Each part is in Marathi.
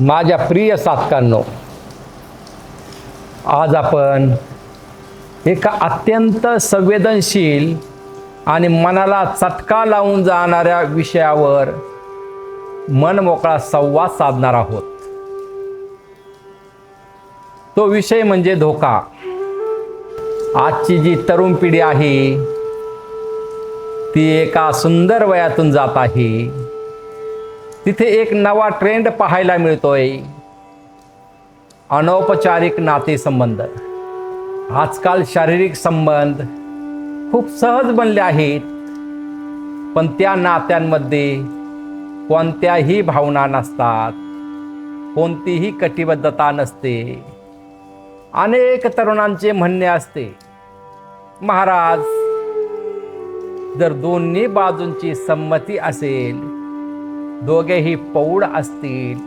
माझ्या प्रिय साधकांनो, आज आपण एका अत्यंत संवेदनशील आणि मनाला चटका लावून जाणाऱ्या विषयावर मनमोकळा संवाद साधणार आहोत. तो विषय म्हणजे धोका. आजची जी तरुण पिढी आहे ती एका सुंदर वयातून जात आहे. तिथे एक नवा ट्रेंड पाहायला मिळतोय, अनौपचारिक नातेसंबंध. आजकाल शारीरिक संबंध खूप सहज बनले आहेत, पण त्या नात्यांमध्ये कोणत्याही भावना नसतात, कोणतीही कटिबद्धता नसते. अनेक तरुणांचे म्हणणे असते, महाराज, जर दोन्ही बाजूंची संमती असेल, दोघेही पौढ असतील,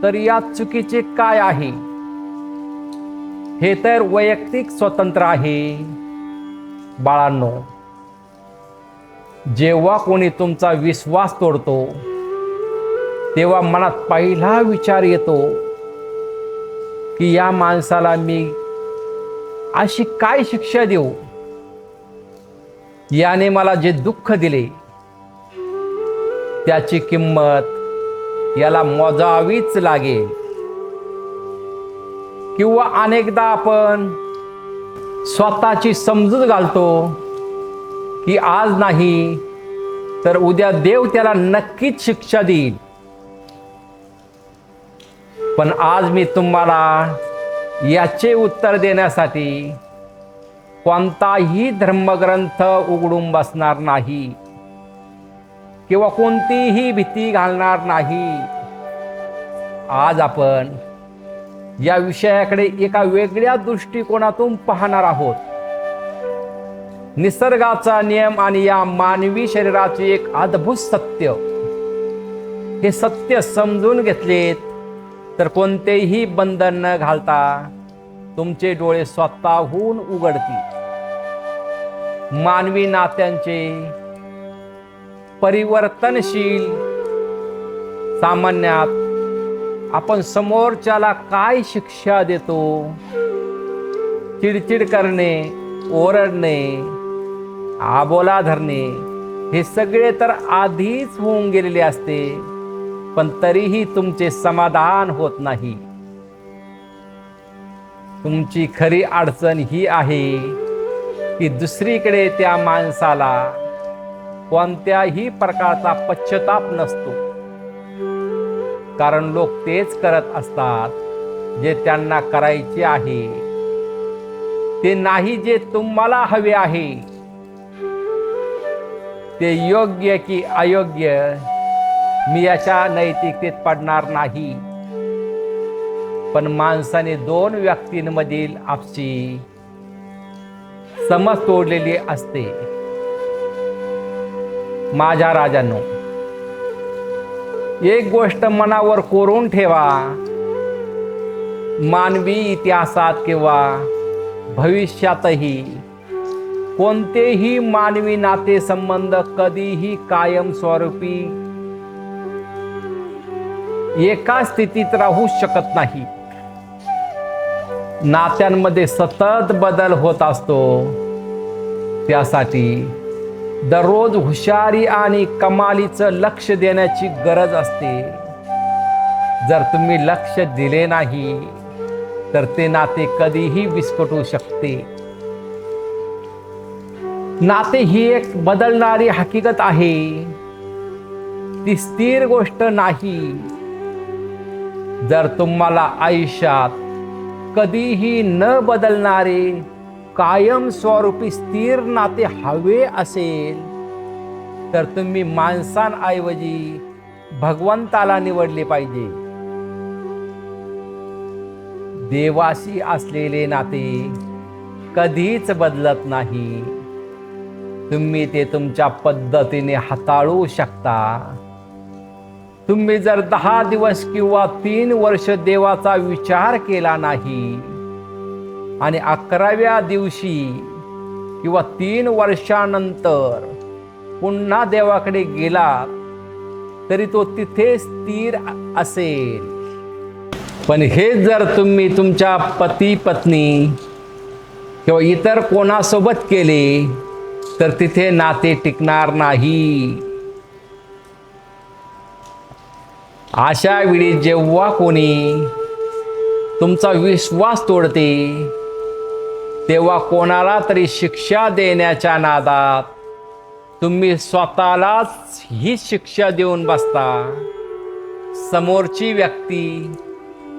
तर यात चुकीचे काय आहे? हे तर वैयक्तिक स्वातंत्र्य आहे. बाळांनो, जेव्हा कोणी तुमचा विश्वास तोडतो तेव्हा मनात पहिला विचार येतो की या माणसाला मी अशी काय शिक्षा देऊ? याने मला जे दुःख दिले त्याची किंमत याला मोजावीच लागेल. किंवा अनेकदा आपण स्वतःची समजूत घालतो की आज नाही तर उद्या देव त्याला नक्कीच शिक्षा देईल. पण आज मी तुम्हाला याचे उत्तर देण्यासाठी कोणताही धर्मग्रंथ उघडून बसणार नाही किंवा कोणतीही भीती घालणार नाही. आज आपण या विषयाकडे एका वेगळ्या दृष्टिकोनातून पाहणार आहोत. निसर्गाचा नियम आणि या मानवी शरीराचे एक अद्भुत सत्य. हे सत्य समजून घेतलेत तर कोणतेही बंधन न घालता तुमचे डोळे स्वतःहून उघडतील. मानवी नात्यांचे परिवर्तनशील सामान्यात आपण समोरच्याला काय शिक्षा देतो? चिडचिड करणे, ओरडणे, आबोला धरणे, हे सगळे तर आधीच होऊन गेलेले असते, पण तरीही तुमचे समाधान होत नाही. तुमची खरी अडचण ही आहे की दुसरीकडे त्या माणसाला कोणत्याही प्रकारचा पश्चाताप नसतो. कारण लोक तेच करत असतात जे त्यांना करायचे आहे, ते नाही जे तुम्हाला हवे आहे. ते योग्य की अयोग्य मी याच्या नैतिकतेत पडणार नाही, पण माणसाने दोन व्यक्तींमधील आपसी समज तोडलेली असते. माझ्या राजांनो, एक गोष्ट मनावर कोरून ठेवा, मानवी इतिहासात किंवा भविष्यातही कोणतेही मानवी नातेसंबंध कधीही कायमस्वरूपी एका स्थितीत राहू शकत नाही. नात्यांमध्ये सतत बदल होत असतो. त्यासाठी दररोज हुशारी आणि कमालीचं लक्ष देण्याची गरज असते. जर तुम्ही लक्ष दिले नाही तर ते नाते कधीही विस्कटू शकते. नाते ही एक बदलणारी हकीकत आहे, ती स्थिर गोष्ट नाही. जर तुम्हाला आयुष्यात कधीही न बदलणारे कायमस्वरूपी स्थिर नाते हवे असेल तर तुम्ही माणसांऐवजी भगवंताला निवडले पाहिजे. देवाशी असलेले नाते कधीच बदलत नाही. तुम्ही ते तुमच्या पद्धतीने हाताळू शकता. तुम्ही जर 10 दिवस किंवा 3 वर्ष देवाचा विचार केला नाही आणि 11व्या दिवशी किंवा 3 वर्षानंतर पुन्हा देवाकडे गेलात तरी तो तिथे स्थिर असेल. पण हे जर तुम्ही तुमच्या पती पत्नी किंवा इतर कोणासोबत केले तर तिथे नाते टिकणार नाही. अशा वेळी जेव्हा कोणी तुमचा विश्वास तोडते तेव्हा कोणाला तरी शिक्षा देण्याच्या नादात तुम्ही स्वतःलाच ही शिक्षा देऊन बसता. समोरची व्यक्ती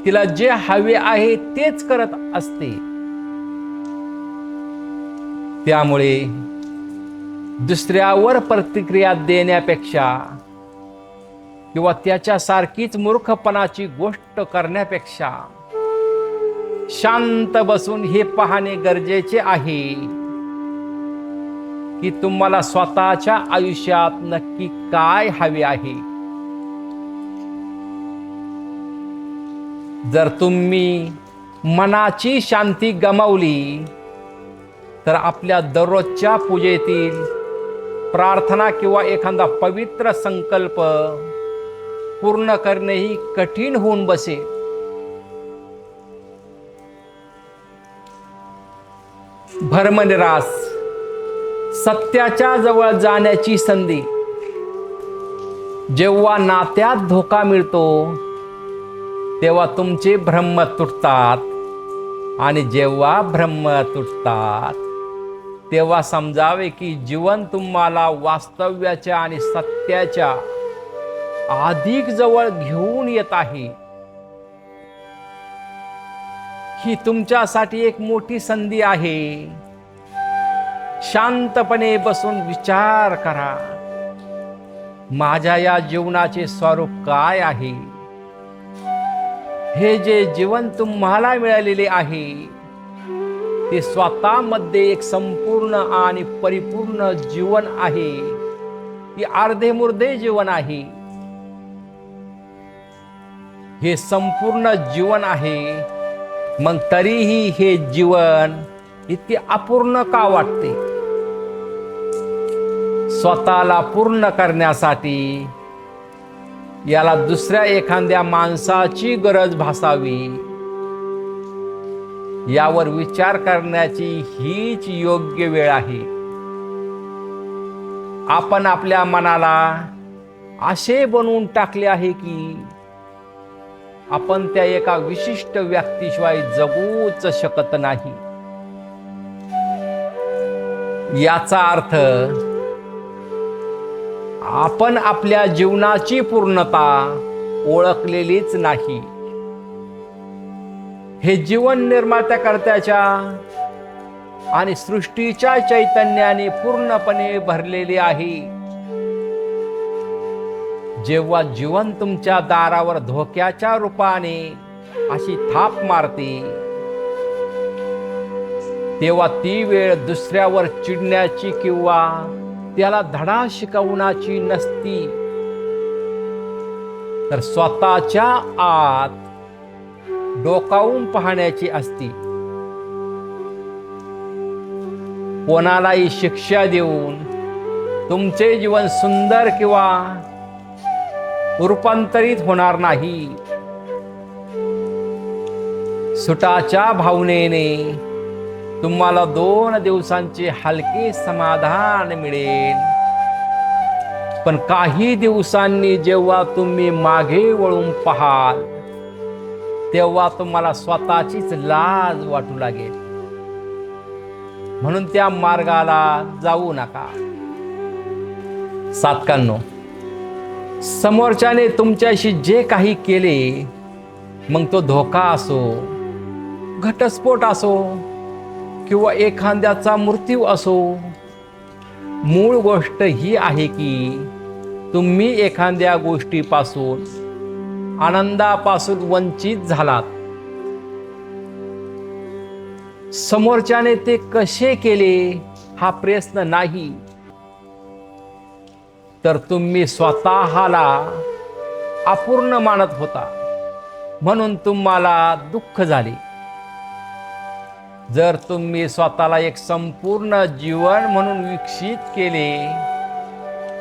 तिला जे हवे आहे तेच करत असते. त्यामुळे दुसऱ्यावर प्रतिक्रिया देण्यापेक्षा किंवा त्याच्यासारखीच मूर्खपणाची गोष्ट करण्यापेक्षा शांत बसून हे पाहणे गरजेचे आहे की तुम्हाला स्वतःच्या आयुष्यात नक्की काय हवे आहे. जर तुम्ही मनाची शांती गमावली तर आपल्या दररोजच्या पूजेतील प्रार्थना किंवा एखादा पवित्र संकल्प पूर्ण करणेही कठीण होऊन बसेल. भरमनिरास सत्याच्या जवळ जाण्याची संधी. जेव्हा नात्यात धोका मिळतो तेव्हा तुमचे भ्रम तुटतात आणि जेव्हा भ्रम तुटतात तेव्हा समजावे की जीवन तुम्हाला वास्तव्याच्या आणि सत्याच्या अधिक जवळ घेऊन येत आहे. ही तुमच्यासाठी एक मोठी संधी आहे. शांतपणे बसून विचार करा, माझ्या या जीवनाचे स्वरूप काय आहे. हे जे जीवन तुम्हाला मिळालेले आहे ते स्वतःमध्ये एक संपूर्ण आणि परिपूर्ण जीवन आहे की अर्धे मुर्धे जीवन आहे. हे संपूर्ण जीवन आहे, मग तरीही हे जीवन इतके अपूर्ण का वाटते. स्वतःला पूर्ण करण्यासाठी याला दुसऱ्या एखाद्या माणसाची गरज भासावी यावर विचार करण्याची हीच योग्य वेळ आहे. आपण आपल्या मनाला असे बनवून टाकले आहे की आपण त्या एका विशिष्ट व्यक्तीशिवाय जगूच शकत नाही. याचा अर्थ आपण आपल्या जीवनाची पूर्णता ओळखलेलीच नाही. हे जीवन निर्मात्याकर्त्याच्या आणि सृष्टीच्या चैतन्याने पूर्णपणे भरलेले आहे. जेव्हा जीवन तुमच्या दारावर धोक्याच्या रूपाने अशी थाप मारते तेव्हा ती वेळ दुसऱ्यावर चिडण्याची किंवा त्याला धडा शिकवण्याची नसती, तर स्वतःच्या आत डोकावून पाहण्याची असती. कोणालाही शिक्षा देऊन तुमचे जीवन सुंदर किंवा रूपांतरित होणार नाही. सुटाच्या भावनेने तुम्हाला 2 दिवसांचे हलके समाधान मिळेल, पण काही दिवसांनी जेव्हा तुम्ही मागे वळून पाहाल तेव्हा तुम्हाला स्वतःचीच लाज वाटू लागेल. म्हणून त्या मार्गाला जाऊ नका. सातकांनो, समोरच्याने तुमच्याशी जे काही केले, मग तो धोका असो, घटस्फोट असो किंवा एखाद्याचा मृत्यू असो, मूळ गोष्ट ही आहे की तुम्ही एखाद्या गोष्टीपासून, आनंदापासून वंचित झालात. समोरच्याने ते कसे केले हा प्रश्न नाही, तर तुम्ही स्वतःला अपूर्ण मानत होता म्हणून तुम्हाला दुःख झाले. जर तुम्ही स्वतःला एक संपूर्ण जीवन म्हणून विकसित केले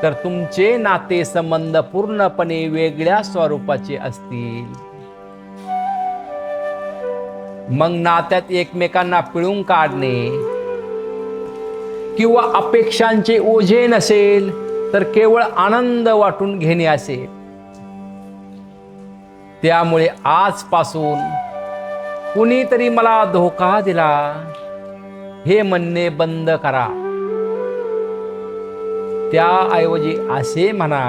तर तुमचे नातेसंबंध पूर्णपणे वेगळ्या स्वरूपाचे असतील. मग नात्यात एकमेकांना पिळून काढणे किंवा अपेक्षांचे ओझे नसेल तर केवळ आनंद वाटून घेणे असेल. त्यामुळे आजपासून कुणीतरी मला धोका दिला हे म्हणणे बंद करा. त्याऐवजी असे म्हणा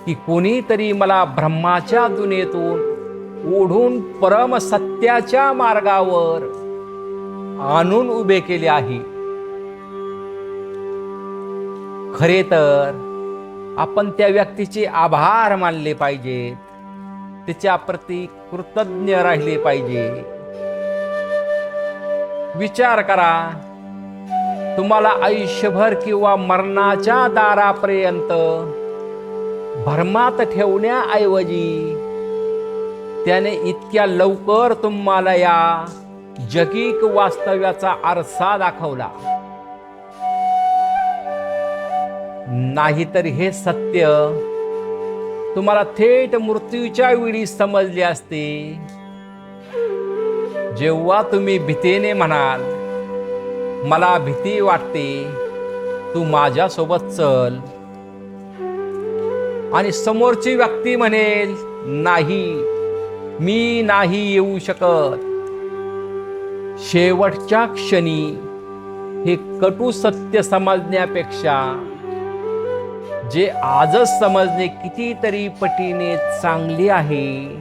की कोणीतरी मला ब्रह्माच्या दुनियेतून ओढून परम सत्याच्या मार्गावर आणून उभे केले आहे. खरे तर आपण त्या व्यक्तीचे आभार मानले पाहिजेत, त्याच्या प्रती कृतज्ञ राहिले पाहिजे. विचार करा, तुम्हाला आयुष्यभर किंवा मरणाच्या दारापर्यंत भरमात ठेवण्याऐवजी त्याने इतक्या लवकर तुम्हाला या जगिक वास्तव्याचा आरसा दाखवला. नाहीतर हे सत्य तुम्हाला थेट मृत्यूच्या वेळी समजले असते, जेव्हा तुम्ही भीतीने म्हणाल, मला भीती वाटते, तू माझ्यासोबत चल, आणि समोरची व्यक्ती म्हणेल, नाही, मी नाही येऊ शकत. शेवटच्या क्षणी हे कटू सत्य समजण्यापेक्षा जे आजच समजणे कितीतरी पटीने चांगले आहे.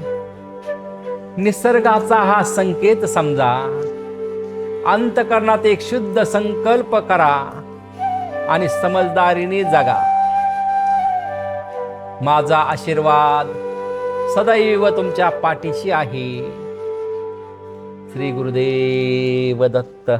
निसर्गाचा हा संकेत समजा, अंतःकरणात एक शुद्ध संकल्प करा आणि समजदारीने जगा. माझा आशीर्वाद सदैव तुमच्या पाठीशी आहे. श्री गुरुदेव दत्त.